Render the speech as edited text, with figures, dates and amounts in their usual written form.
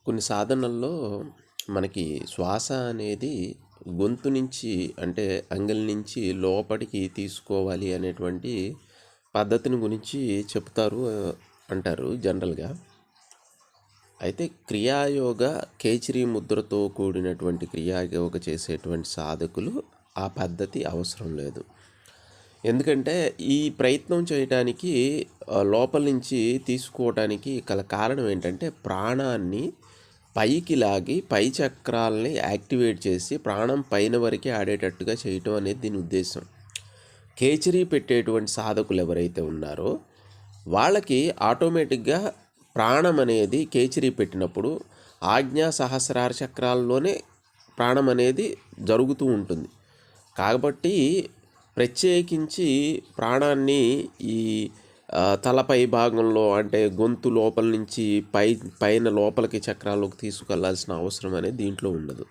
కొన్ని సాధనల్లో మనకి శ్వాస అనేది గొంతు నుంచి అంటే అంగిల్ నుంచి లోపలికి తీసుకోవాలి అనేటువంటి పద్ధతిని గురించి చెప్తారు అంటారు జనరల్గా. అయితే క్రియాయోగ కేచిరి ముద్రతో కూడినటువంటి క్రియాయోగ చేసేటువంటి సాధకులు ఆ పద్ధతి అవసరం లేదు. ఎందుకంటే ఈ ప్రయత్నం చేయడానికి లోపల నుంచి తీసుకోవడానికి గల కారణం ఏంటంటే ప్రాణాన్ని పైకి లాగి పై చక్రాలని యాక్టివేట్ చేసి ప్రాణం పైన వరకే ఆడేటట్టుగా చేయటం అనేది దీని ఉద్దేశం. కేచరీ పెట్టేటువంటి సాధకులు ఎవరైతే ఉన్నారో వాళ్ళకి ఆటోమేటిక్గా ప్రాణం అనేది కేచరీ పెట్టినప్పుడు ఆజ్ఞా సహస్రార చక్రాల్లోనే ప్రాణం అనేది జరుగుతూ ఉంటుంది. కాబట్టి ప్రత్యేకించి ప్రాణాన్ని ఈ తలపై భాగంలో అంటే గొంతు లోపల నుంచి పైన లోపలికి చక్రాల్లోకి తీసుకెళ్లాల్సిన అవసరం అనేది దీంట్లో ఉండదు.